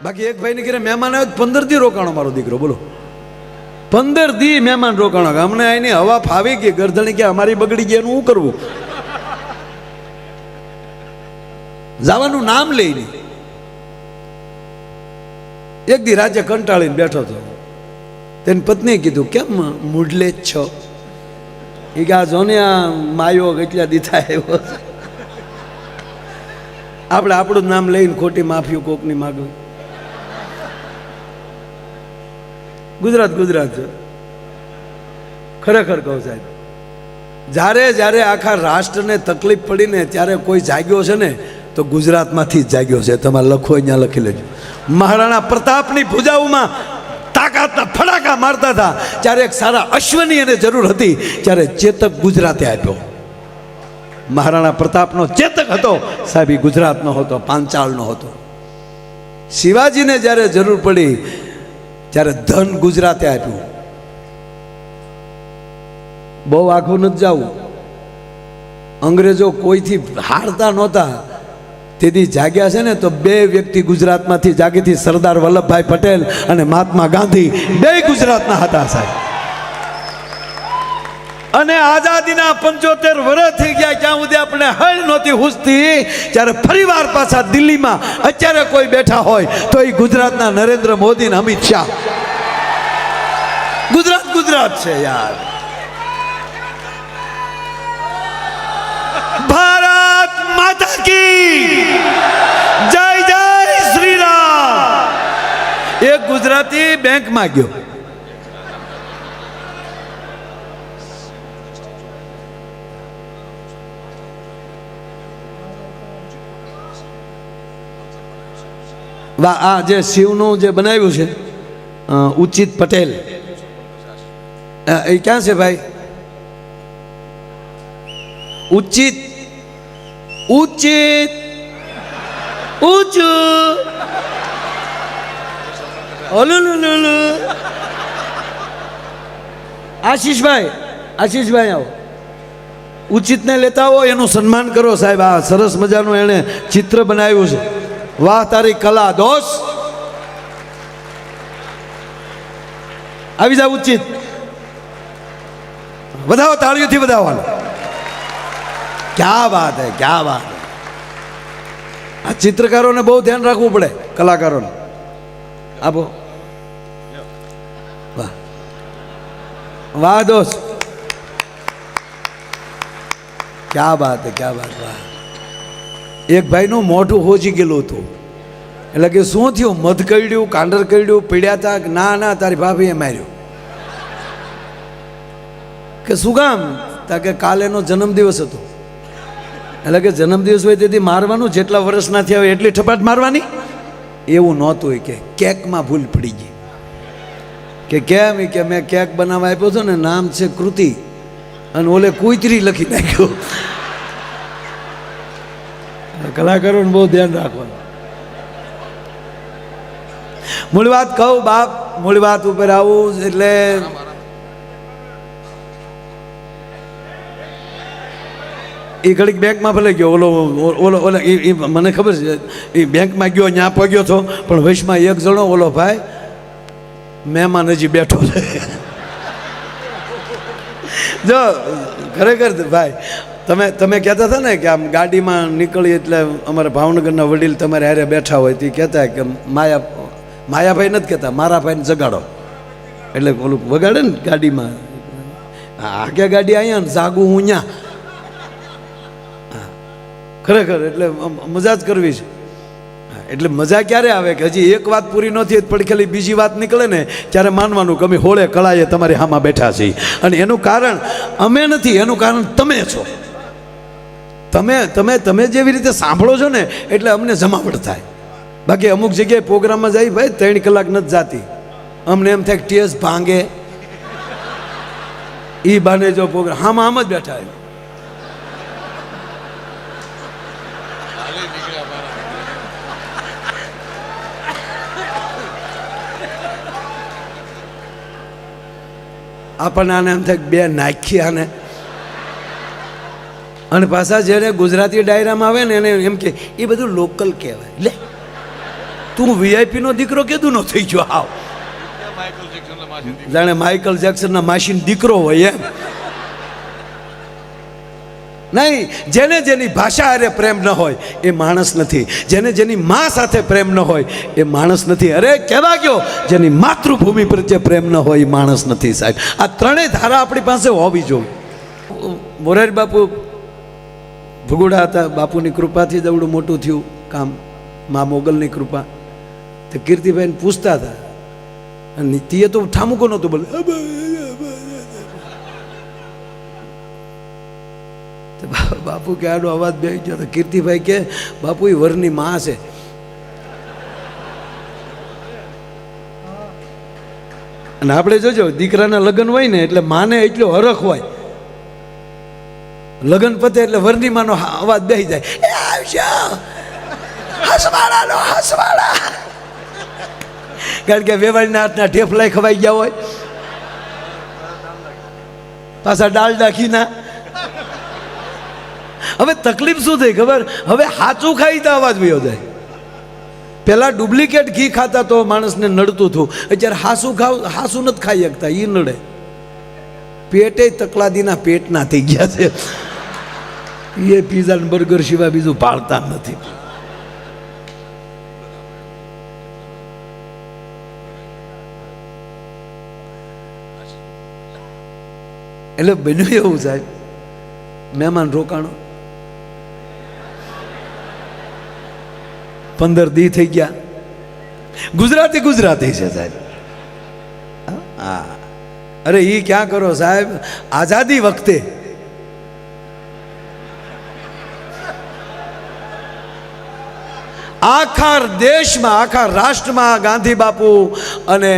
બાકી એક ભાઈને ઘરે મહેમાન આવ્યો 15 દી રોકાણો મારો દીકરો, બોલો 15 દી મહેમાન રોકાણો. અમને અહીંની હવા ફાવી ગઈ, ગરદણી કે અમારી બગડી ગઈ, એનું શું કરવું? જવાનું નામ લઈ નહીં. એક દી રાજે કંટાળીને બેઠો હતો, તેની પત્નીએ કીધું કેમ મૂડલે જ છો? એ કે આ જોને આ માયો કેટલા દીથા આવ્યો, આપણે આપણું નામ લઈને ખોટી માફી કોકની માગવી. ગુજરાત ગુજરાત છે ખરેખર કહું સાહેબ. જ્યારે જ્યારે આખા રાષ્ટ્રને તકલીફ પડીને ત્યારે કોઈ જાગ્યો છે ને તો ગુજરાતમાંથી જ જાગ્યો છે. તમારે લખો અહીંયા લખી લેજો. મહારાણા પ્રતાપની પૂજાઓમાં તાકાતના ફડાકા મારતા હતા, ત્યારે એક સારા અશ્વની એને જરૂર હતી, ત્યારે ચેતક ગુજરાતે આપ્યો. મહારાણા પ્રતાપનો ચેતક હતો સાહેબ, એ ગુજરાતનો હતો, પાંચાળનો હતો. શિવાજીને જ્યારે જરૂર પડી ત્યારે ધન ગુજરાતે આપ્યું. બહુ આખું નથી જવું, અંગ્રેજો કોઈથી હારતા નહોતા. તેથી જાગ્યા છે ને તો બે વ્યક્તિ ગુજરાતમાંથી જાગી હતી, સરદાર વલ્લભભાઈ પટેલ અને મહાત્મા ગાંધી, બે ગુજરાતના હતા સાહેબ. અને આઝાદીના 75 વર્ષ થઈ ગયા, ક્યાં સુધી આપણે હળ નહોતી હુસતી, ત્યારે ફરીવાર પાછા દિલ્હીમાં અત્યારે કોઈ બેઠા હોય તો એ ગુજરાતના નરેન્દ્ર મોદી ને અમિત શાહ. ગુજરાત ગુજરાત છે યાર. ભારત માતા કી જય જય શ્રી રામ. એક ગુજરાતી બેંકમાં ગયો, આ જે શિવનું જે બનાવ્યું છે ઉચિત પટેલ, એ ક્યાં છે ભાઈ? ઉચિત ઉચિત ઊંચું ઓલું આશીષભાઈ, આશીષભાઈ આવો. ઉચિતને લેતા આવો, એનું સન્માન કરો સાહેબ. આ સરસ મજાનું એણે ચિત્ર બનાવ્યું છે. વાહ તારી કલા દોસ્ત. આવી જાવ ઉચિત, વધાવો, તાળીઓથી વધાવવાનું. ક્યા વાત હે, ક્યા વાત. આ ચિત્રકારોને બહુ ધ્યાન રાખવું પડે, કલાકારોને. આપો. વાહ વાહ દોસ્ત, ક્યા બાત હે, ક્યા બાત. વાહ. એક ભાઈનું મોઢું હોજી ગયેલું હતું, એટલે કે શું થયું? મધ કરડ્યું, કાંડર કરડ્યું, પીડ્યા હતા. ના ના, તારી ભાભીએ માર્યું. કે શું કામ? તા કે કાલે એનો જન્મદિવસ હતો. એટલે કે જન્મદિવસ હોય તેથી મારવાનું, જેટલા વર્ષના થયા હોય એટલી ઠપાટ મારવાની. એવું નહોતું. કે કેકમાં ભૂલ પડી ગઈ. કે કેમ? કે મેં કેક બનાવવા આપ્યો હતો ને, નામ છે કૃતિ, અને ઓલે કુતરી લખી નાખ્યો. કલાકારોને બહુ ધ્યાન રાખવાનું. મૂળ વાત કહું બાપ, મૂળ વાત ઉપર આવું એટલે એ ઘડીક બેંકમાં ભલે ગયો, ઓલો ઓલો ઓલો એ મને ખબર છે, એ બેંકમાં ગયો, ત્યાં પગ્યો હતો, પણ વૈશમાં એક જણો ઓલો ભાઈ મહેમાન હજી બેઠો છે. જો ખરેખર ભાઈ, તમે કહેતા હતા ને કે આમ ગાડીમાં નીકળી એટલે અમારા ભાવનગરના વડીલ તમારે હારે બેઠા હોય તે કહેતા કે માયાભાઈ નથી કહેતા, મારા ભાઈને જગાડો. એટલે ઓલું વગાડે ને ગાડીમાં, આગળ ગાડી અહીંયા ને જાગું હું ત્યાં. ખરેખર એટલે મજા જ કરવી છે. એટલે મજા ક્યારે આવે કે હજી એક વાત પૂરી નથી પડખેલી બીજી વાત નીકળે ને, ત્યારે માનવાનું કે અમે હોળે કળાએ તમારી હામાં બેઠા છીએ. અને એનું કારણ અમે નથી, એનું કારણ તમે છો. તમે જેવી રીતે સાંભળો છો ને એટલે અમને જમાવટ થાય. બાકી અમુક જગ્યાએ પ્રોગ્રામમાં જાય ભાઈ 3 કલાક નથી જાતી, અમને એમ થાય ટેસ ભાંગે. એ બાને જો પ્રોગ્રામ આમ જ બેઠા. આપણને આને એમ થાય બે નાખી આને. અને પાછા જ્યારે ગુજરાતી ડાયરામાં આવે ને એને એમ કે એ બધું લોકલ કહેવાય. લે તું વીઆઈપી નો દીકરો કીધું નો થઈ ગયો આવ જાણે માઇકલ જેક્સનના માસીનો દીકરો હોય એમ નહીં. જેને જેની ભાષા હારે પ્રેમ ન હોય એ માણસ નથી. જેને જેની મા સાથે પ્રેમ ન હોય એ માણસ નથી. અરે કહેવા ગયો જેની માતૃભૂમિ પ્રત્યે પ્રેમ ન હોય એ માણસ નથી સાહેબ. આ ત્રણેય ધારા આપણી પાસે હોવી જોઈએ. મોરારી બાપુ ભગુડા હતા, બાપુની કૃપાથી જ એવડું મોટું થયું કામ, મા મોગલની કૃપા. તો કીર્તિભાઈને પૂછતા હતા અને તીએ તો ઠામુકો નહોતું બોલે. બાપુ કે આડો અવાજ બેસી ગયો તો કીર્તિભાઈ કે બાપુ એ વરની માં છે. અને આપણે જોજો દીકરાના લગ્ન હોય ને એટલે માને એટલો હરખ હોય, લગ્ન પતે એટલે વરની માનો અવાજ બેસી જાય, એ આવજો હસવાડાનો હસવાડા. કારણ કે વેવાળીના હાથના ઢેફલાય ખવાઈ ગયા હોય, પાછા ડાલડા ઘીના. હવે તકલીફ શું થઈ ખબર? હવે હાચું ખાઈ તો અવાજ વયો જાય. પેલા ડુપ્લિકેટ ઘી ખાતા તો માણસને નડતું હતું, અત્યારે હાસું નથી ખાઈ શકતા, એ નડે. પેટે તકલાદીના પેટના થઈ ગયા છે. એ પીઝા ને બર્ગર સિવાય બીજું પાળતા નથી. એટલે બન્યું એવું સાહેબ, મહેમાન રોકાણો 15 દી થઈ ગયા. ગુજરાતી છે સાહેબ. હા, અરે એ ક્યાં કરો સાહેબ, આઝાદી વખતે આખા દેશમાં આખા રાષ્ટ્રમાં ગાંધી બાપુ અને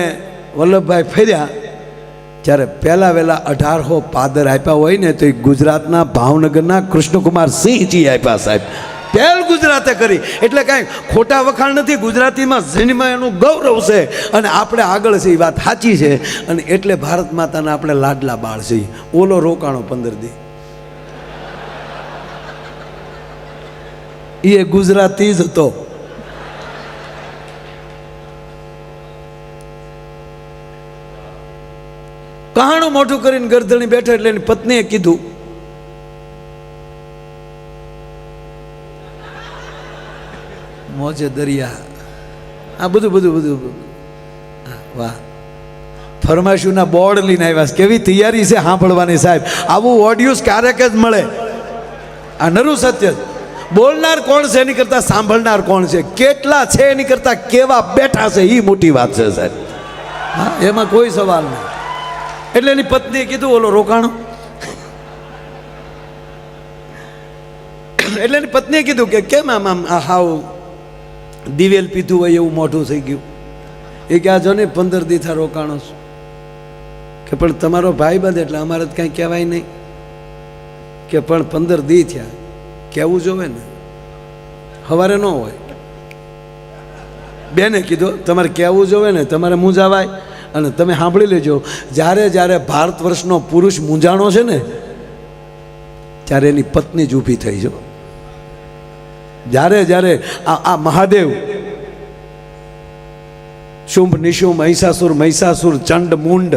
વલ્લભભાઈ ફેર્યા ત્યારે પહેલા વહેલા 1800 પાદર આપ્યા હોય ને તો એ ગુજરાતના ભાવનગરના કૃષ્ણકુમાર સિંહજી આપ્યા સાહેબ. પહેલ ગુજરાતે કરી એટલે કાંઈ ખોટા વખાણ નથી. ગુજરાતીમાં જન્મમાં એનું ગૌરવ છે અને આપણે આગળ છે, એ વાત સાચી છે. અને એટલે ભારત માતાના આપણે લાડલા બાળ છે. ઓલો રોકાણો 15 દી, એ ગુજરાતી જ હતો. કહાણું મોટું કરીને ગરદણી બેઠા એટલે એની પત્નીએ કીધું, મોજે દરિયા, આ બધું વાહ. ફરમાઈશોના બોર્ડ લઈને આવ્યા. કેવી તૈયારી છે સાંભળવાની સાહેબ. આવું ઓડિયોસ ક્યારેક જ મળે. આ નરું સત્ય. બોલનાર કોણ છે એની કરતા સાંભળનાર કોણ છે, કેટલા છે એની કરતા કેવા બેઠા છે એ મોટી વાત છે સાહેબ. હા, એમાં કોઈ સવાલ નહીં. એટલે એની પત્નીએ કીધું ઓલો રોકાણો. એટલે એની પત્નીએ કીધું કે કેમ આમ હાવ દિવેલ પીધું હોય એવું મોઢું થઈ ગયું. એ કે આ જો ને 15 દી થા રોકાણો કે પણ તમારો ભાઈ બંધ એટલે અમારે તો કાંઈ કહેવાય નહીં. કે પણ 15 દી થયા, કહેવું જોવે ને, સવારે ન હોય. બેને કીધું તમારે કહેવું જોવે ને, તમારે મૂંઝાવાય. અને તમે સાંભળી લેજો, જ્યારે ભારત વર્ષનો પુરુષ મૂંઝાણો છે ને ત્યારે એની પત્ની જ ઊભી થઈ જો. જ્યારે આ મહાદેવ શુંભ નિશુંભ મહિષાસુર ચંડ મુંડ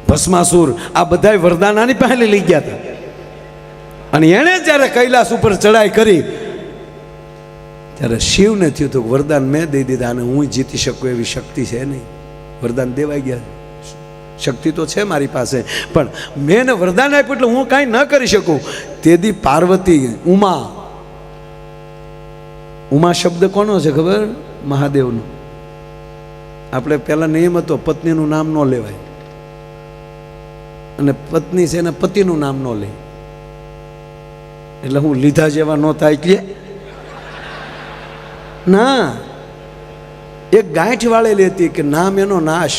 ભસ્માસુર આ બધાય વરદાનાની પહેલે લઈ ગયા હતા. અને એણે જ્યારે કૈલાસ ઉપર ચડાઈ કરી ત્યારે શિવને થયું હતું વરદાન મેં દઈ દીધા અને હું જીતી શકું એવી શક્તિ છે નહીં. વરદાન દેવાઈ ગયા. શક્તિ તો છે મારી પાસે, પણ મેં એને વરદાન આપ્યું એટલે હું કાંઈ ન કરી શકું. તેથી પાર્વતી ઉમા શબ્દ કોનો છે ખબર? મહાદેવનો. આપણે પહેલા નિયમ હતો પત્નીનું નામ ન લેવાય, અને પત્ની છે એના પતિનું નામ ન લે. એટલે હું લીધા જેવા ન થાય કે ના. એક ગાંઠ વાળેલી હતી કે નામ એનો નાશ.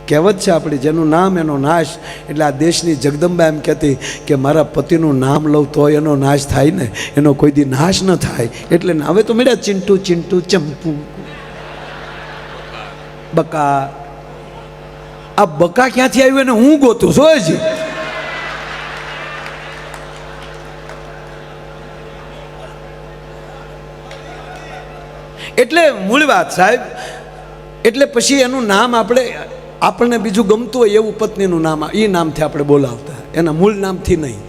કહેવત છે આપણી, જેનું નામ એનો નાશ. એટલે આ દેશની જગદંબા એમ કહેતી કે મારા પતિનું નામ લઉં તો એનો નાશ થાય ને, એનો કોઈ દી નાશ ન થાય. એટલે હવે તો મળ્યા ચિંટુ ચંપુ બકા. આ બકા ક્યાંથી આવ્યું એને હું ગોતું છું હજી. એટલે મૂળ વાત સાહેબ, એટલે પછી એનું નામ આપણને બીજું ગમતું હોય એવું પત્નીનું નામ એ નામથી આપણે બોલાવતા, એના મૂળ નામથી નહીં.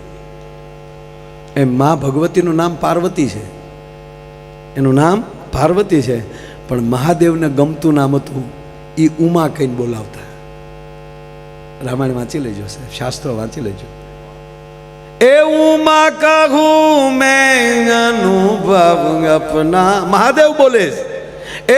એમ મા ભગવતીનું નામ પાર્વતી છે, એનું નામ પાર્વતી છે, પણ મહાદેવને ગમતું નામ હતું એ ઉમા કહીને બોલાવતા. રામાયણ વાંચી લેજો સાહેબ, શાસ્ત્રો વાંચી લેજો. એ ઉમા કહું મેં અનુભવ અપના, મહાદેવ બોલે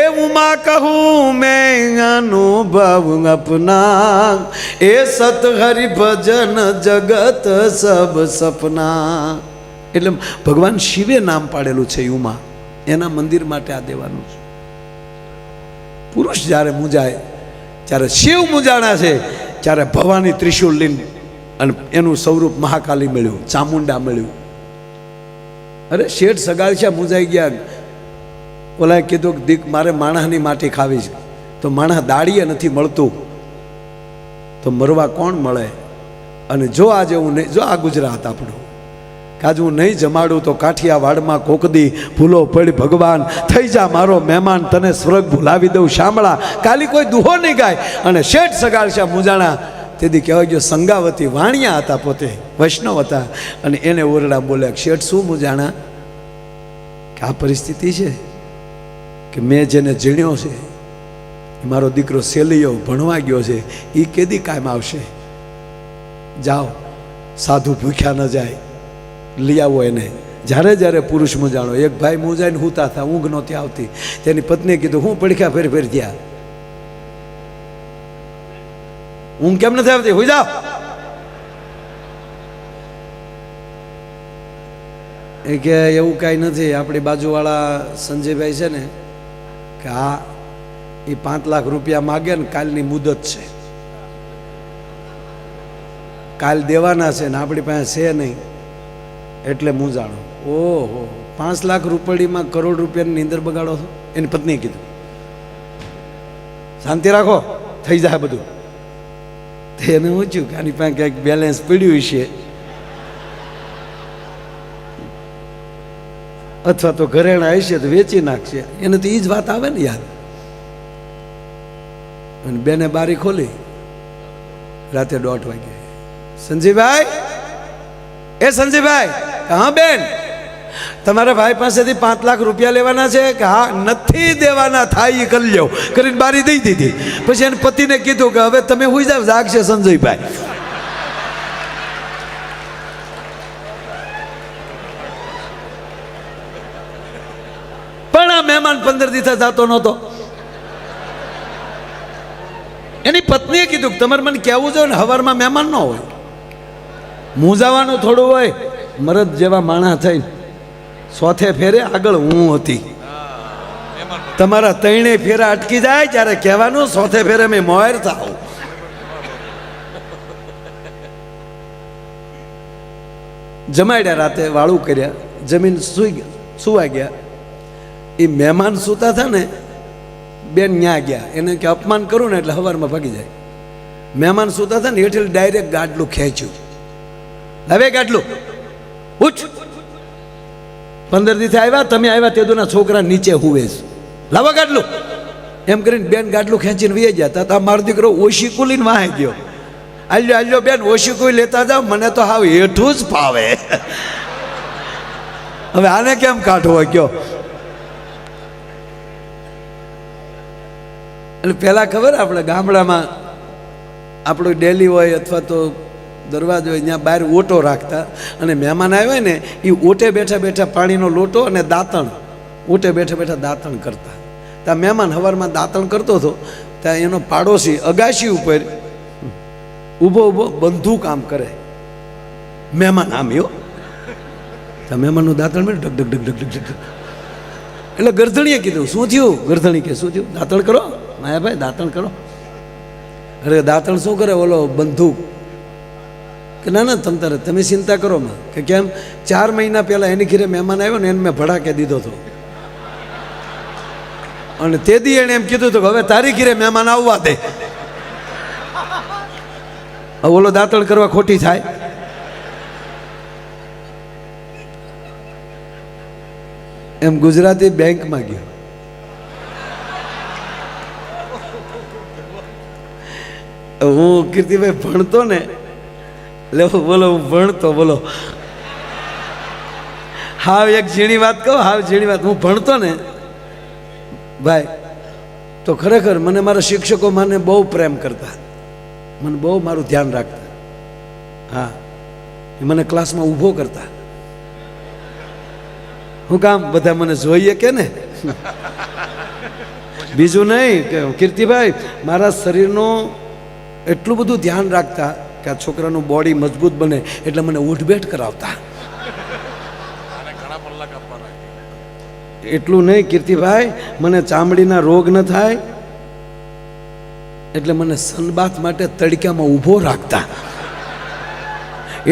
એ ઉમા કહું મેં અનુભવ અપના, એ સત હરિ ભજન જગત સબ સપના. એટલે ભગવાન શિવે નામ પાડેલું છે ઉમા, એના મંદિર માટે આ દેવાનું છે. પુરુષ જ્યારે મૂંઝાય ત્યારે શિવ મૂંઝાણા છે, ત્યારે ભવાની ત્રિશુલ લઈને અને એનું સ્વરૂપ મહાકાલી મળ્યું, ચામુંડા મળ્યું. અરે શેઠ સગાળશા મૂંઝાઈ ગયા, ઓલાએ કીધું કે દીક મારે માણસની માટી ખાવી છે, તો માણસ દાડીએ નથી મળતું તો મરવા કોણ મળે. અને જો આજે હું નહીં, જો આ ગુજરાત આપણું, કાજ હું નહીં જમાડું તો કાઠિયાવાડમાં કોકદી ભૂલો પડી ભગવાન, થઈ જા મારો મહેમાન, તને સ્વર્ગ ભૂલાવી દઉં શામળા. કાલી કોઈ દુહો નહીં ગાય. અને શેઠ સગાળશા મૂંઝાણા તેથી કહેવાય ગયો સંગાવતી વાણિયા હતા, પોતે વૈષ્ણવ હતા, અને એને ઓરડા બોલ્યા, શેઠ શું મૂંઝાણા કે આ પરિસ્થિતિ છે કે મેં જેને જીણ્યો છે મારો દીકરો સેલિયો ભણવા ગયો છે, એ કેદી કાયમ આવશે. જાઓ, સાધુ ભૂખ્યા ન જાય, લઈ આવો એને. જ્યારે જ્યારે પુરુષ મૂંઝાણો, એક ભાઈ મૂંઝાઈને હુતા હતા, ઊંઘ નહોતી આવતી, તેની પત્નીએ કીધું હું પડખ્યા ફેર ફેર થયા, ઊંઘ કેમ નથી આવતી, હુઈ જાઓ. એ કે એવું કાંઈ નથી, આપણી બાજુવાળા સંજયભાઈ છે ને કે હા એ 5 લાખ રૂપિયા માગે ને કાલની મુદત છે, કાલ દેવાના છે ને આપણી પાસે છે નહીં એટલે મૂંઝાણો. ઓહો, 5 લાખ રૂપિયામાં કરોડ રૂપિયાની નીંદર બગાડો છો. એની પત્નીએ કીધું શાંતિ રાખો, થઈ જાય બધું. એને ઊંચ્યું કે આની પાસે ક્યાંક બેલેન્સ પડ્યું છે, અથવા તો ઘરેણા હશે તો વેચી નાખશે. એને તો એ જ વાત આવે ને યાર. અને બેને બારી ખોલી રાતે 1:30 વાગે, સંજીભાઈ, એ સંજીભાઈ, હા બેન, તમારા ભાઈ પાસેથી 5 લાખ રૂપિયા લેવાના છે કે હા, નથી દેવાના, થાય એ કરી લ્યો કરીને બારી દઈ દીધી. પછી એને પતિને કીધું કે હવે તમે હુઈ જાવ, જાગશે સંજયભાઈ. પણ આ મહેમાન 15 દિવસ જતો નહોતો. એની પત્નીએ કીધું કે તમારે મને કહેવું જોઈએ ને, હવારમાં મહેમાન ન હોય, મૂંઝાવાનું થોડું હોય. મરદ જેવા માણસ થઈ સોથે ફેરે આગળ હું હતી, તમારા 3 ફેરા અટકી જાય ત્યારે કહેવાનું સોથે ફેરે મેં મોર થાવ. જમાડ્યા, રાતે વાળું કર્યા, જમીન સુવા ગયા. એ મહેમાન સૂતા હતા ને, બેન ન્યા ગયા, એને કે અપમાન કરું ને એટલે હવારમાં ભાગી જાય. મહેમાન સૂતા હતા ને એટલે ડાયરેક્ટ ગાડલું ખેંચ્યું, હવે ગાડલું ઉઠ, 15 દિવસે આવ્યા, તમે આવ્યા તેદુના છોકરા નીચે હુવે છે, લાવો ગાડલું. એમ કરીને બેન ગાડલું ખેંચીને વી ગયા હતા. મારો દીકરો ઓશીકું લઈને વાહી ગયો, આલ્યો આલ્યો બેન ઓશીકું લેતા જાઓ, મને તો હાવ હેઠું જ ફાવે. હવે આને કેમ કાઢવો કયો. એટલે પહેલાં ખબર આપણે ગામડામાં આપણું ડેલી હોય અથવા તો દરવાજો હોય, ત્યાં બહાર ઓટો રાખતા, અને મહેમાન આવ્યા ને એ ઓટે બેઠા બેઠા પાણીનો લોટો અને દાંતણ, ઓટે બેઠા બેઠા દાંતણ કરતા. ત્યાં મહેમાન સવારમાં દાંતણ કરતો હતો, ત્યાં એનો પાડોશી અગાશી ઉપર ઊભો ઊભો બંદૂક આમ કરે, મહેમાન આમ એવો, ત્યાં મહેમાનનું દાંતણ મેં ઢક ઢક ઢક ઢક ઢક. એટલે ગરધણીએ કીધું શું થયું, ગરધણી કે શું થયું, દાંતણ કરો માયાભાઈ, દાંતણ કરો. અરે દાંતણ શું કરે ઓલો બંદૂક કે ના ના તમે ચિંતા કરો માં, કે કેમ 4 મહિના પહેલાં એની ઘરે મહેમાન આવ્યો ને એને મેં ભડાકે દીધો હતો, અને તે દી એણે એમ કીધું હતું કે હવે તારી ઘરે મહેમાન આવવા દે. ઓલો દાંતણ કરવા ખોટી થાય. એમ ગુજરાતી બેંકમાં ગયો, હું કીર્તિભાઈ ભણતો ને, એટલે બોલો હું ભણતો, બોલો હાવ એક ઝીણી વાત કહું, હાવ ઝીણી વાત. હું ભણતો ને ભાઈ, તો ખરેખર મને મારા શિક્ષકો મને બહુ પ્રેમ કરતા, મને બહુ મારું ધ્યાન રાખતા. હા, એ મને ક્લાસમાં ઊભો કરતા. હું કામ બધા મને જોઈએ કે ને, બીજું નહીં કે કીર્તિભાઈ મારા શરીરનું એટલું બધું ધ્યાન રાખતા કે આ છોકરાનું બોડી મજબૂત બને, એટલે મને ઉઠબેઠ કરાવતા. એટલું નહીં કીર્તિભાઈ, મને ચામડીના રોગ ન થાય એટલે મને સનબાથ માટે તડક્યામાં ઊભો રાખતા.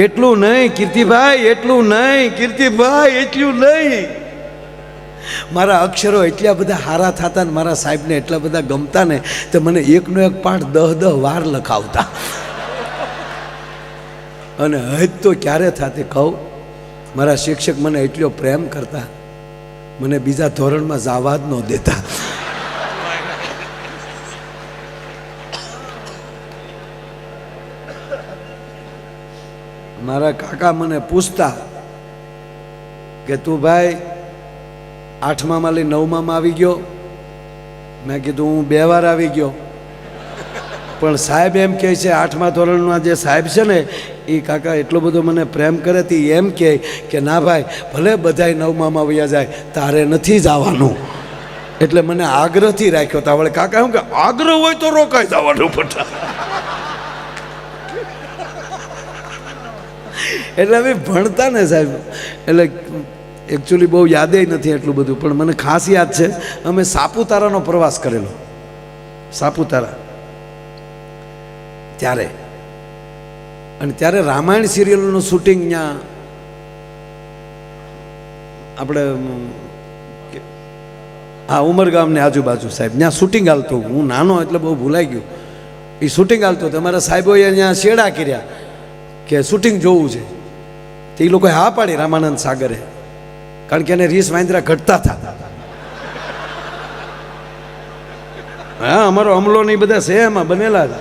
એટલું નહીં કીર્તિભાઈ, એટલું નહીં કીર્તિભાઈ, એટલું નહીં. મારા અક્ષરો એટલા બધા હારા થતા ને મારા સાહેબને એટલા બધા ગમતા ને, તો મને એકનો એક પાઠ 10 વાર લખાવતા. અને હજ તો ક્યારે થતી કહું, મારા શિક્ષક મને એટલો પ્રેમ કરતા, મને બીજા ધોરણમાં જવા જ ન દેતા. મારા કાકા મને પૂછતા કે તું ભાઈ 8માં લઈ 9માં આવી ગયો? મેં કીધું હું 2 વાર આવી ગયો. પણ સાહેબ એમ કહે છે 8મા ધોરણમાં જે સાહેબ છે ને એ કાકા એટલો બધો મને પ્રેમ કરે તે એમ કહે કે ના ભાઈ ભલે બધાય 9માં વયા જાય, તારે નથી જવાનું. એટલે મને આગ્રહથી રાખ્યો હતા. વળે કાકા શું કે આગ્રહ હોય તો રોકાઈ જવાનું પટા. એટલે અમે ભણતા ને સાહેબ, એટલે એકચ્યુઅલી બહુ યાદે નથી એટલું બધું, પણ મને ખાસ યાદ છે અમે સાપુતારાનો પ્રવાસ કરેલો. સાપુતારા ત્યારે, અને ત્યારે રામાયણ સિરિયલનું શૂટિંગ ત્યાં આપણે હા ઉમરગામની આજુબાજુ સાહેબ ત્યાં શૂટિંગ હાલતું. હું નાનો એટલે બહુ ભૂલાઈ ગયું. એ શૂટિંગ હાલતું તો અમારા સાહેબોએ ત્યાં શેડા કર્યા કે શૂટિંગ જોવું છે. તો એ લોકોએ હા પાડી રામાનંદ સાગરે, કારણ કે એને રીસ વાંદરા ઘટતા હતા. હા, અમારો અમલો ને બધા છે એમાં બનેલા છે,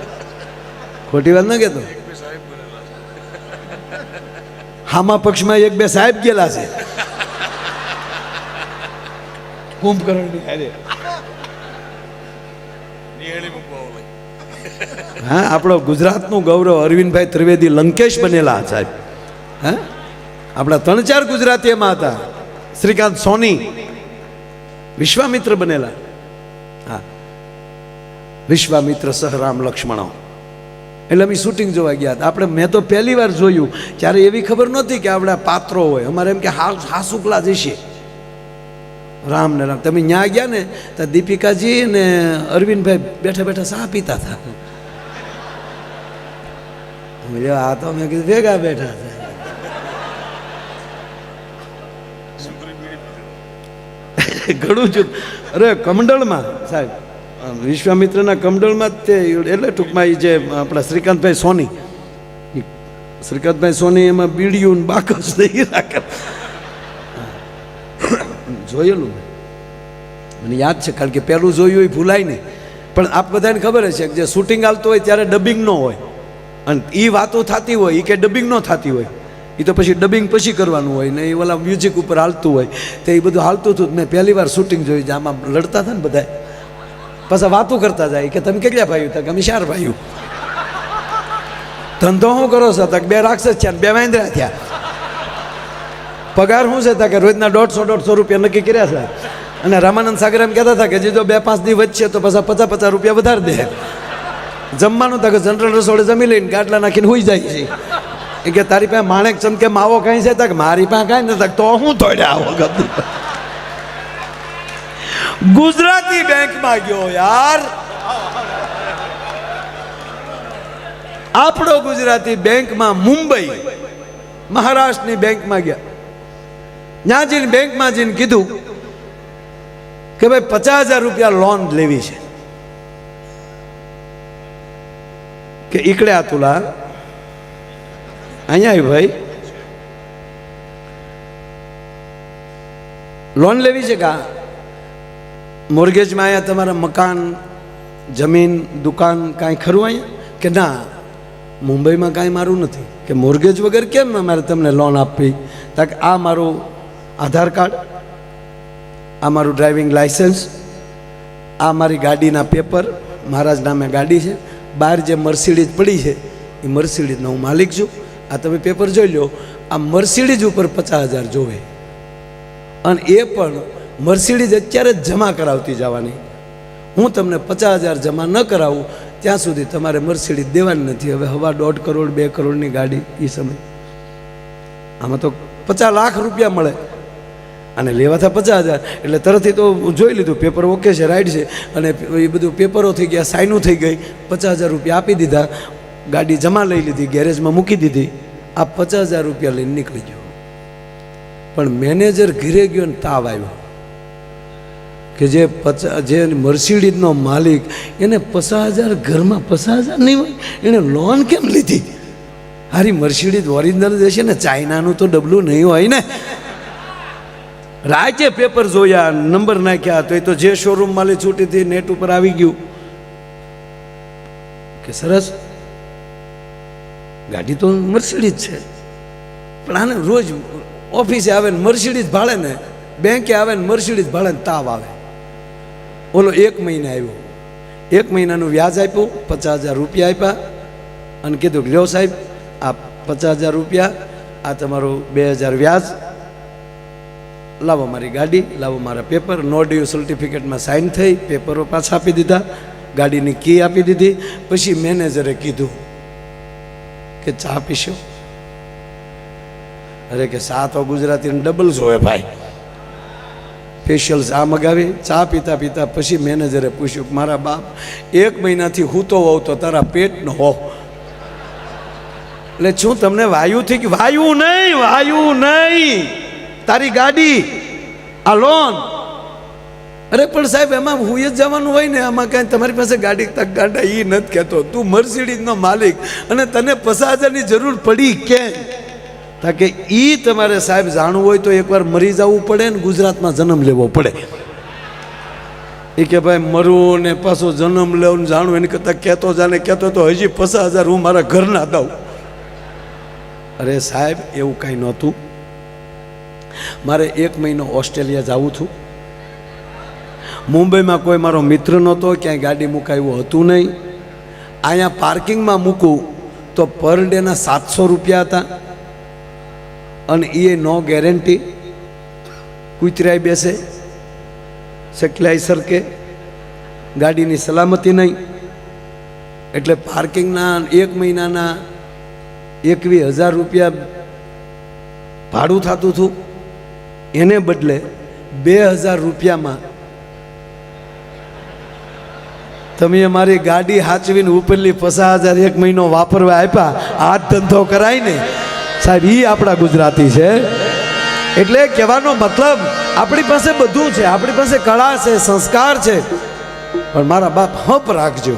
ખોટી વાત ન કહેતો. હામા પક્ષમાં 1-2 સાહેબ ગયેલા છે કુંભકર્ણની હારે. હા, આપણો ગુજરાતનું ગૌરવ અરવિંદભાઈ ત્રિવેદી લંકેશ બનેલા સાહેબ. હા, આપણા 3-4 ગુજરાતી એમાં હતા. શ્રીકાંત સોની વિશ્વામિત્ર બનેલા. હા, વિશ્વામિત્ર સહ રામ લક્ષ્મણો. એટલે અમે શૂટિંગ જોવા ગયા હતા. આપણે મેં તો પહેલી વાર જોયું, ત્યારે એવી ખબર નહોતી કે આપણા પાત્રો હોય. અમારે એમ કે હાસુકલા જશે રામ ને રામ. તમે ત્યાં ગયા ને તો દીપિકાજી ને અરવિંદભાઈ બેઠા બેઠા ચા પીતા હતા. આ તો મેં કીધું ભેગા બેઠા હતા. ઘણું છું. અરે કમંડળમાં સાહેબ, વિશ્વામિત્રના કમંડળમાં જ તે, એટલે ટૂંકમાં એ જે આપણા શ્રીકાંતભાઈ સોની, શ્રીકાંતભાઈ સોની એમાં બીડીયું બાકસ નહીં રાખે. જોયેલું મને યાદ છે, કારણ કે પહેલું જોયું એ ભૂલાય નહીં. પણ આપ બધાને ખબર છે કે જે શૂટિંગ હાલતું હોય ત્યારે ડબિંગ ન હોય, અને એ વાતો થતી હોય એ કે ડબિંગ ન થતી હોય, એ તો પછી ડબિંગ પછી કરવાનું હોય ને. એ ઓલા મ્યુઝિક ઉપર હાલતું હોય તો એ બધું હાલતું હતું. મેં પહેલી વાર શૂટિંગ જોયું, આમાં લડતા હતા ને બધા, પાછા વાતો કરતા જાય કે તમે કેટલા ભાઈઓ હતા? કે અમે 4 ભાઈઓ. ધંધો શું કરો છો? તક 2 રાક્ષસ છે ને 2 વાંદરા થયા. પગાર શું છે? તા કે રોજના 150-150 રૂપિયા નક્કી કર્યા છે. અને રામાનંદ સાગર એમ કહેતા હતા કે જે જો 2-5 દી વચ્ચે તો પાછા 50-50 રૂપિયા વધારે દે. જમવાનું તા કે જનરલ રસોડે જમી લઈને ગાટલા નાખીને હોઈ જાય છે. એ કે તારી પાસે માણેક ચંદ કે માવો કાંઈ છે? તક મારી પાસે કાંઈ નથી. તો હું તોડ્યા આવો ગતું. ગુજરાતી બેંકમાં ગયો યાર, આપણો ગુજરાતી બેંકમાં, મુંબઈ મહારાષ્ટ્રની બેંકમાં ગયા. ત્યાં જઈને બેંકમાં જઈને કીધું કે ભાઈ 50,000 રૂપિયા લોન લેવી છે. કે ઈકડે આ તુલા અહીંયા આવી ભાઈ, લોન લેવી છે. કા મોર્ગેજમાં અહીંયા તમારા મકાન, જમીન, દુકાન કાંઈ ખરું અહીંયા? કે ના મુંબઈમાં કાંઈ મારું નથી, કે મોર્ગેજ વગર કેમ મારે તમને લોન આપવી? તાકે આ મારું આધાર કાર્ડ, આ મારું ડ્રાઇવિંગ લાઇસન્સ, આ મારી ગાડીના પેપર, મારા જ નામે ગાડી છે, બહાર જે મર્સિડીઝ પડી છે એ મર્સિડીઝનો હું માલિક છું, આ તમે પેપર જોઈ લો. આ મર્સિડીઝ ઉપર 50,000 જોવે, અને એ પણ મર્સિડીઝ અત્યારે જ જમા કરાવતી જવાની. હું તમને 50,000 જમા ન કરાવું ત્યાં સુધી તમારે મર્સિડીઝ દેવાની નથી. હવે 1.5 કરોડ 2 કરોડની ગાડી એ સમય, આમાં તો 50 લાખ રૂપિયા મળે અને લેવા હતા 50,000. એટલે તરતથી તો જોઈ લીધું પેપર ઓકે છે, રાઈટ છે, અને એ બધું પેપરો થઈ ગયા, સાઇનું થઈ ગઈ, 50,000 રૂપિયા આપી દીધા, ગાડી જમા લઈ લીધી, ગેરેજમાં મૂકી દીધી. આ 50,000 રૂપિયા લઈને નીકળી ગયો. પણ મેનેજર ઘરે ગયો ને તાવ આવ્યો કે જે મર્સિડીઝનો માલિક એને 50,000 ઘરમાં 50,000 નહીં હોય, એણે લોન કેમ લીધી? હારી મર્સિડીઝ ઓરિજિનલ દેશે ને, ચાઇનાનું તો ડબલું નહીં હોય ને. રાજ્ય પેપર જોયા, નંબર નાખ્યા, તો એ તો જે શોરૂમ માલી છૂટી હતી નેટ ઉપર આવી ગયું કે સરસ ગાડી તો મર્સિડીઝ છે, પણ આને રોજ ઓફિસે આવે ને મર્સિડીઝ ભાડે ને, બેંકે આવે ને મર્સિડીઝ ભાડે ને તાવ આવે. ઓલો 1 મહિને આવ્યો, 1 મહિનાનું વ્યાજ આપ્યું, 50,000 રૂપિયા આપ્યા અને કીધું કે લ્યો સાહેબ આ 50,000 રૂપિયા, આ તમારું 2,000 વ્યાજ, લાવો મારી ગાડી, લાવો મારા પેપર. નો ડ્યુ સર્ટિફિકેટમાં સાઇન થઈ, પેપરો પાછા આપી દીધા, ગાડીની કી આપી દીધી. પછી મેનેજરે કીધું કે ચા પીશો? અરે કે ચા તો ગુજરાતીને ડબલ જોવે ભાઈ. સ્પેશિયલ ચા મગાવી, ચા પીતા પીતા પછી મેનેજરે પૂછ્યું કે મારા બાપ 1 મહિનાથી હૂતો હોવ તો તારા પેટનો હો, એટલે શું તમને વાયુ થઈ ગયું? વાયુ નહીં, તારી ગાડી, આ લોન. અરે પણ સાહેબ એમાં હું જ જવાનું હોય ને, આમાં કાંઈ તમારી પાસે ગાડી તક ગાડા એ નથી કહેતો. તું મર્સિડીઝનો માલિક અને તને 50,000ની જરૂર પડી કેમ? તાકે એ તમારે સાહેબ જાણવું હોય તો એકવાર મરી જવું પડે ને ગુજરાતમાં જન્મ લેવો પડે. એ કે ભાઈ મરવું ને પાછો જન્મ લેવું જાણવું એની કરતાં કહેતો જાને કહેતો તો હજી 50,000 હું મારા ઘરના દઉં. અરે સાહેબ એવું કાંઈ નહોતું. મારે 1 મહિનો ઓસ્ટ્રેલિયા જવું હતું. મુંબઈમાં કોઈ મારો મિત્ર નહોતો, ક્યાંય ગાડી મુકાયું હતું નહીં. અહીંયા પાર્કિંગમાં મૂકું તો પર ડેના 700 રૂપિયા હતા, અને એ નો ગેરંટી. કૂતરાય બેસે, સકલાઈ સરકે, ગાડીની સલામતી નહીં. એટલે પાર્કિંગના 1 મહિનાના 21,000 રૂપિયા ભાડું થતું હતું. એને બદલે 2,000 રૂપિયામાં તમે અમારી ગાડી હાચવીને ઉપરલી 50,000 1 મહિનો વાપરવા આપ્યા. આ ધંધો કરાય ને સાહેબ, એ આપણા ગુજરાતી છે. એટલે કહેવાનો મતલબ આપણી પાસે બધું છે, આપણી પાસે કળા છે, સંસ્કાર છે, પણ મારા બાપ હપ રાખજો.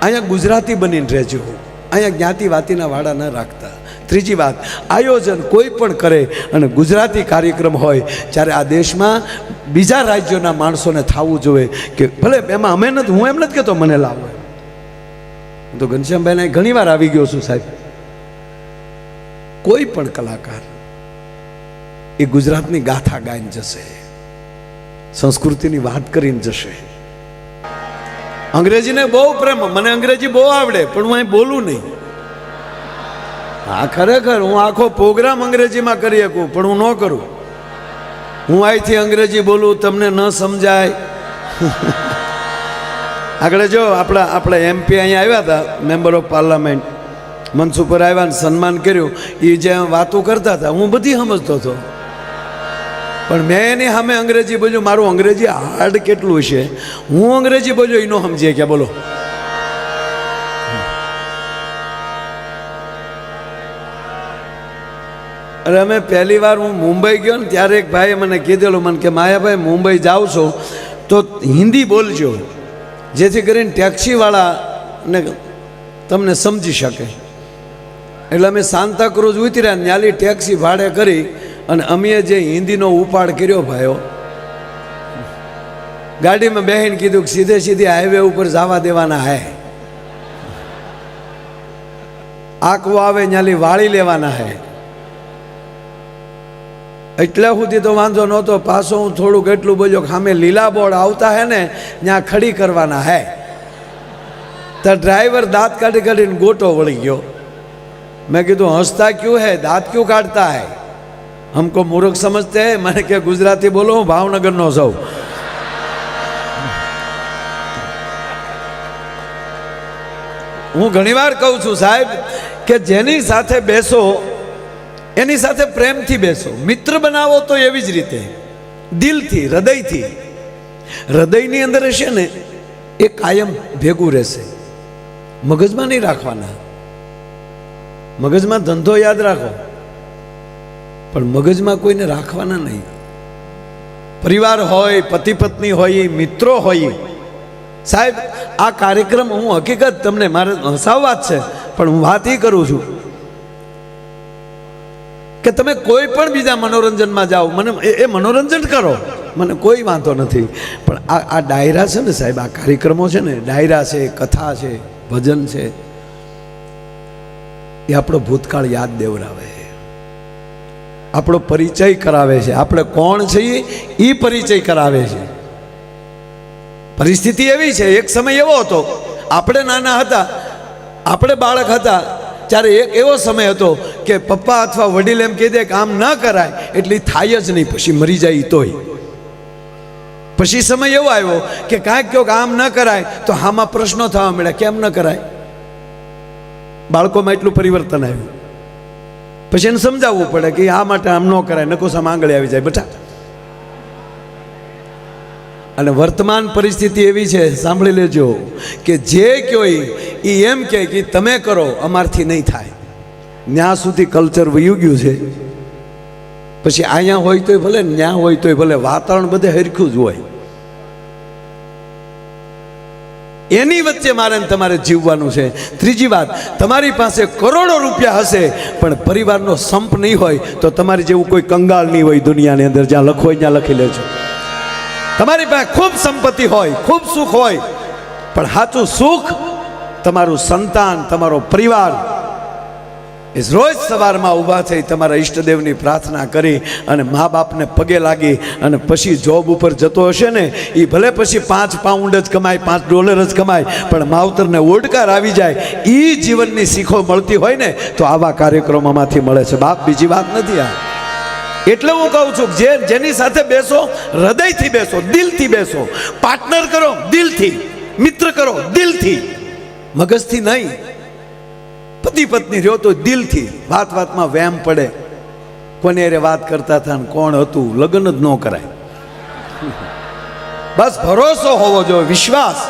અહીંયા ગુજરાતી બનીને રહેજો, અહીંયા જ્ઞાતિ વાતીના વાડા ન રાખતા. ત્રીજી વાત, આયોજન કોઈ પણ કરે અને ગુજરાતી કાર્યક્રમ હોય ત્યારે આ દેશમાં બીજા રાજ્યોના માણસોને થવું જોઈએ કે ભલે એમાં અમે નથી, હું એમ નથી કહેતો મને લાવો. હું તો ઘનશ્યામભાઈને ઘણી વાર આવી ગયો છું સાહેબ. કોઈ પણ કલાકાર એ ગુજરાતની ગાથા ગાઈને જશે, સંસ્કૃતિની વાત કરીને જશે. અંગ્રેજીને બહુ પ્રેમ, મને અંગ્રેજી બહુ આવડે પણ હું અહીં બોલું નહીં. હા ખરેખર હું આખો પ્રોગ્રામ અંગ્રેજીમાં કરી શકું પણ હું ન કરું. હું અહીંથી અંગ્રેજી બોલું, તમને ન સમજાય. આગળ જો આપણા MP અહીંયા આવ્યા હતા, મેમ્બર ઓફ પાર્લામેન્ટ, મંચ ઉપર આવ્યા ને સન્માન કર્યું. એ જે વાતો કરતા હતા હું બધી સમજતો હતો, પણ મેં એની સામે અંગ્રેજી બોલ્યું. મારું અંગ્રેજી હાર્ડ કેટલું છે, હું અંગ્રેજી બોલ્યો એ ન સમજીએ કે બોલો. અરે અમે પહેલી વાર હું મુંબઈ ગયો ને ત્યારે એક ભાઈએ મને કીધેલું, મને કે માયાભાઈ મુંબઈ જાઓ છો તો હિન્દી બોલજો, જેથી કરીને ટેક્સીવાળાને તમને સમજી શકે. એટલે અમે સાંતાક્રુઝ ઉતર્યા, ન્યાલી ટેક્સી ભાડે કરી અને અમે જે હિન્દીનો ઉપાડ કર્યો ભાઈઓ, ગાડીમાં બેહીને કીધું કે સીધે સીધી હાઈવે ઉપર જવા દેવાના હે. આંકવો આવે ન્યાલી વાળી લેવાના હે. એટલે સુધી તો વાંધો નહોતો. પાછો હું થોડુંક એટલું બોલ્યો કે સામે લીલા બોર્ડ આવતા હે ને ત્યાં ખડી કરવાના હે. તો ડ્રાઈવર દાંત કાઢી કાઢીને ગોટો વળી ગયો. મેં કીધું હંસતા ક્यों है, दांत क्यों काटता है, हमको मूर्ख समझते हैं. मैंने क्या गुजराती बोलो, હું ભાવનગરનો છું. હું ઘણીવાર કહું છું સાહેબ કે જેની સાથે બેસો એની સાથે પ્રેમથી બેસો. મિત્ર બનાવો તો એવી જ રીતે દિલથી, હૃદયથી. હૃદયની અંદર હશે ને એ કાયમ ભેગું રહેશે. મગજમાં નહીં રાખવાના. મગજમાં ધંધો યાદ રાખો, પણ મગજમાં કોઈને રાખવાના નહીં. પરિવાર હોય, પતિ પત્ની હોય, મિત્રો હોય. સાહેબ આ કાર્યક્રમ હું હકીકત તમને મારે હસાવવા જ છે, પણ હું વાત એ કરું છું કે તમે કોઈ પણ બીજા મનોરંજનમાં જાઓ, મને એ મનોરંજન કરો, મને કોઈ વાંધો નથી. પણ આ ડાયરા છે ને સાહેબ, આ કાર્યક્રમો છે ને, ડાયરા છે, કથા છે, ભજન છે, એ આપણો ભૂતકાળ યાદ દેવરાવે, આપણો પરિચય કરાવે છે. આપણે કોણ છીએ એ પરિચય કરાવે છે. પરિસ્થિતિ એવી છે, એક સમય એવો હતો, આપણે નાના હતા, આપણે બાળક હતા ત્યારે એક એવો સમય હતો કે પપ્પા અથવા વડીલ એમ કહી દે કે આમ ન કરાય એટલે થાય જ નહીં, પછી મરી જાય તોય. પછી સમય એવો આવ્યો કે કાંઈક કહો કે આમ ન કરાય તો આમાં પ્રશ્નો થવા મળ્યા, કેમ ન કરાય. બાળકોમાં એટલું પરિવર્તન આવ્યું. પછી એને સમજાવવું પડે કે આ માટે આમ ન કરાય, નકોસામાં આંગળી આવી જાય બેટા. અને વર્તમાન પરિસ્થિતિ એવી છે, સાંભળી લેજો, કે જે કયો એ એમ કહે કે તમે કરો, અમારથી નહીં થાય. ત્યાં સુધી કલ્ચર વયું ગયું છે. પછી અહીંયા હોય તોય ભલે, ત્યાં હોય તોય ભલે, વાતાવરણ બધે હરખું જ હોય. એની વચ્ચે મારે તમારે જીવવાનું છે. ત્રીજી વાત, તમારી પાસે કરોડો રૂપિયા હશે પણ પરિવારનો સંપ નહીં હોય તો તમારી જેવું કોઈ કંગાળ નહીં હોય દુનિયાની અંદર. જ્યાં લખો હોય ત્યાં લખી લેજો. તમારી પાસે ખૂબ સંપત્તિ હોય, ખૂબ સુખ હોય, પણ સાચું સુખ તમારું સંતાન, તમારો પરિવાર. રોજ સવારમાં ઊભા થઈ તમારા ઈષ્ટદેવની પ્રાર્થના કરી અને મા બાપને પગે લાગી અને પછી જોબ ઉપર જતો હશે ને, એ ભલે પછી 5 પાઉન્ડ જ કમાય, $5 જ કમાય, પણ માવતરને ઓડકાર આવી જાય. એ જીવનની શીખો મળતી હોય ને તો આવા કાર્યક્રમોમાંથી મળે છે બાપ, બીજી વાત નથી આ. એટલે હું કહું છું જેની સાથે બેસો હૃદયથી બેસો, દિલથી બેસો. પાર્ટનર કરો દિલથી, મિત્ર કરો દિલથી, મગજથી નહીં. પતિ પત્ની રહ્યો તો દિલથી. વાત વાતમાં વહેમ પડે, કોને અરે વાત કરતા હતા ને કોણ હતું, લગ્ન જ ન કરાય. બસ ભરોસો હોવો જોઈએ, વિશ્વાસ.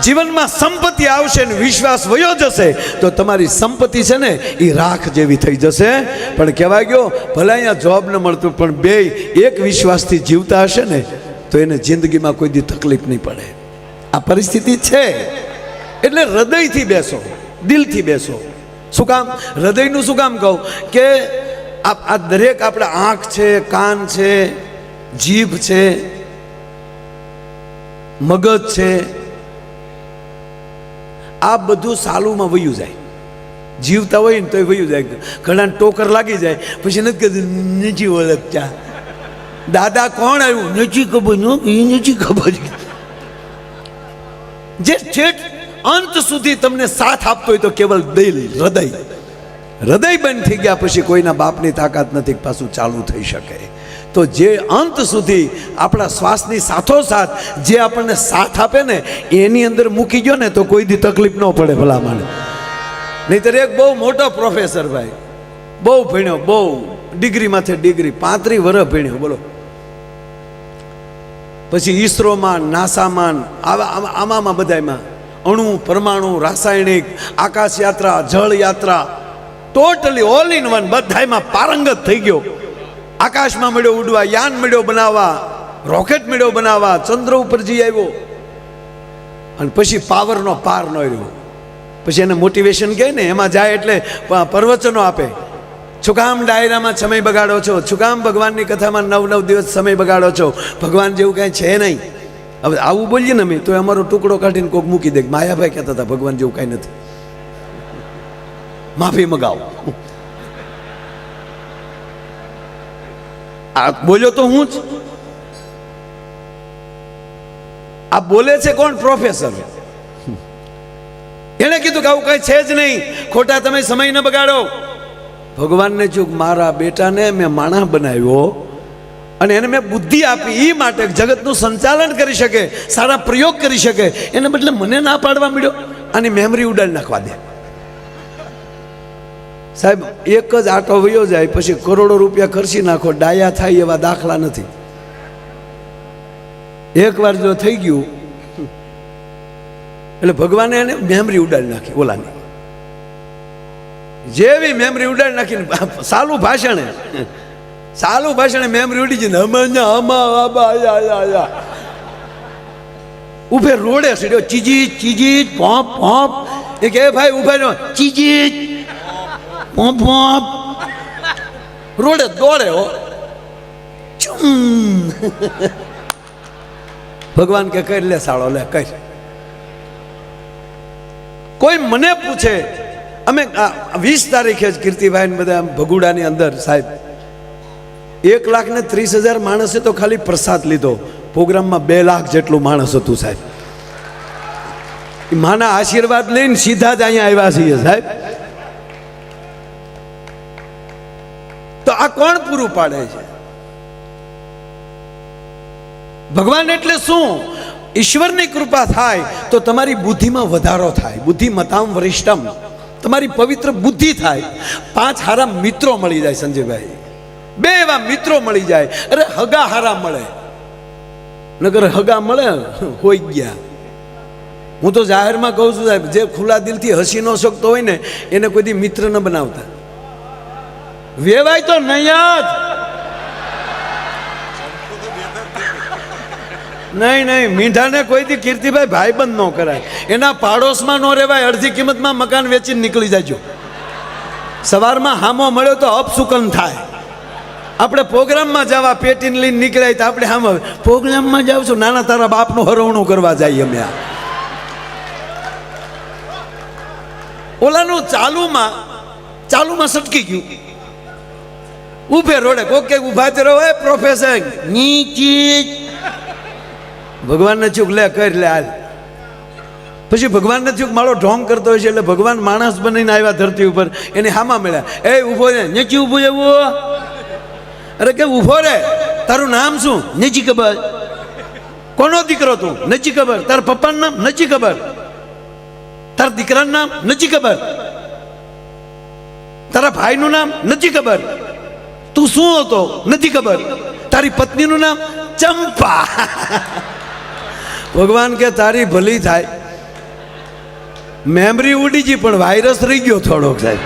જીવનમાં સંપત્તિ આવશે ને વિશ્વાસ વયો જશે તો તમારી સંપત્તિ છે ને એ રાખ જેવી થઈ જશે. પણ કહેવાય ગયો ભલે અહીંયા જોબ ન મળતું પણ બે એક વિશ્વાસથી જીવતા હશે ને તો એને જિંદગીમાં કોઈ દી તકલીફ નહીં પડે. આ પરિસ્થિતિ છે. એટલે હૃદયથી બેસો, દિલથી બેસો. શું કામ હૃદયનું શું કામ કહું કે આ દરેક આપણે આંખ છે, કાન છે, જીભ છે, મગજ છે, આ બધું સાલુમાં વયું જાય. જીવતા હોય ને તો વયું જાય. ઘણા ટોકર લાગી જાય પછી નથી કહેતું નથી ઓળખતા દાદા કોણ આવ્યું, નથી ખબર, નથી ખબર. જે ઠેઠ અંત સુધી તમને સાથ આપતો હોય તો કેવલ દિલ, હૃદય. હૃદય બંધ થઈ ગયા પછી કોઈના બાપની તાકાત નથી પાછું ચાલુ થઈ શકે. તો જે અંત સુધી આપણા શ્વાસની સાથોસાથ જે આપણને સાથ આપે ને એની અંદર મૂકી ગયો ને તો કોઈ દી તકલીફ ન પડે ભલામણ. નહીતર એક બહુ મોટો પ્રોફેસર ભાઈ, બહુ ભણ્યો, બહુ ડિગ્રીમાંથી ડિગ્રી, 35 વર્ષ ભણ્યો, બોલો. પછી ઈસરોમાં, નાસામાં, આમાં બધામાં અણુ, પરમાણુ, રાસાયણિક, આકાશ યાત્રા, જળ યાત્રા, ટોટલી ઓલ ઇન વન બધામાં પારંગત થઈ ગયો. આકાશમાં મળ્યો ઉડવા, યાન મળ્યો બનાવવા, રોકેટ મળ્યો બનાવવા, ચંદ્ર ઉપર જઈ આવ્યો. અને પછી પાવરનો પાર ન રહ્યો. પછી એને મોટિવેશન કહે ને, એમાં જાય એટલે પ્રવચનો આપે. શું કામ ડાયરામાં સમય બગાડો છો, શું કામ ભગવાનની કથામાં 9 દિવસ સમય બગાડો છો, ભગવાન જેવું કાંઈ છે નહીં. હવે આવું બોલીએ ને અમે તો અમારો ટુકડો કાઢીને કોઈક મૂકી દે. માયાભાઈ કહેતા હતા ભગવાન જેવું કાંઈ નથી. માફી મગાવો. આ બોલ્યો તો હું જ. આ બોલે છે કોણ? પ્રોફેસર. એને કીધું કે આવું કઈ છે જ નહીં, ખોટા તમે સમય ન બગાડો. ભગવાનને ચૂક મારા બેટાને મેં માણસ બનાવ્યો અને એને મેં બુદ્ધિ આપી એ માટે જગતનું સંચાલન કરી શકે, સારા પ્રયોગ કરી શકે, એને બદલે મને ના પાડવા મળ્યો. આની મેમરી ઉડાડી નાખવા દે. સાહેબ એક જ આટો વયો જાય પછી કરોડો રૂપિયા ખર્ચી નાખો, ડાયા થાય એવા દાખલા નથી. એકવાર જો થઈ ગયું એટલે ભગવાને એને મેમરી ઉડાડી નાખી. ઓલાની જેવી મેમરી ઉડાડી નાખીને સાલું ભાષણ મેમરી ઉડી જઈને ઉભે રોડે સીડ્યો. ચીજી પોપ પોપ. એ કે ભાઈ ઉભા રહ્યો. ચીજી પોપ પોપ. રોડે દોડે હો. ભગવાન કે કરી લે સાળો, લે કર. કોઈ મને પૂછે, અમે 20 તારીખે જ કીર્તિભાઈ બધા ભગુડાની અંદર સાહેબ 1,30,000 માણસે તો ખાલી પ્રસાદ લીધો. પ્રોગ્રામમાં 2 લાખ જેટલું માણસ હતું સાહેબ. માના આશીર્વાદ લઈને સીધા જ અહીંયા આવ્યા છીએ સાહેબ. તો આ કોણ પૂરું પાડે છે? ભગવાન એટલે શું? ઈશ્વરની કૃપા થાય તો તમારી બુદ્ધિમાં વધારો થાય. બુદ્ધિમતામ વરિષ્ઠમ. તમારી પવિત્ર બુદ્ધિ થાય. 5 હારા મિત્રો મળી જાય સંજયભાઈ. 2 એવા મિત્રો મળી જાય. અરે હગા હારા મળે, નગર હગા મળે હોઈ ગયા. હું તો જાહેરમાં કહું છું સાહેબ, જે ખુલ્લા દિલથી હસી ન શકતો હોય ને એને કોઈ દી મિત્ર ન બનાવતા. વેવાય તો નહીં જ. નહીં મીંઢાને કોઈથી કીર્તિભાઈ ભાઈબંધ ન કરાય. એના પાડોશમાં ન રહેવાય. અડધી કિંમતમાં મકાન વેચીને નીકળી જાજો. સવારમાં હામો મળ્યો તો અપસુકન થાય. આપણે પ્રોગ્રામમાં જવા પેટીને લઈને નીકળાય તો આપણે હામ પ્રોગ્રામમાં જાવ છું, નાના તારા બાપનું હરવણું કરવા જઈએ અમે. ઓલાનું ચાલુમાં સટકી ગયું. ઉભે રોડે કોકે ઉભા જ રહો. પ્રોફેસર નીચી ભગવાનને ચૂક લે કરી લે હાલ. પછી ભગવાનને ચૂક મારો ઢોંગ કરતો હોય છે એટલે ભગવાન માણસ બનીને આવ્યા ધરતી ઉપર. એને હામાં મળ્યા. એ ઉભો રે, નીચી ઉભો એવું. અરે કે ઉભો રે, તારું નામ શું? નથી ખબર. કોનો દીકરો તું? નથી ખબર. તારા પપ્પાનું નામ? નથી ખબર. તારા દીકરાનું નામ? નથી ખબર. તારા ભાઈનું નામ? નથી ખબર. તું શું હતો? નથી ખબર. તારી પત્નીનું નામ? ચંપા. ભગવાન કે તારી ભલી થાય. મેમરી ઉડી ગઈ પણ વાયરસ રહી ગયો થોડોક સાહેબ.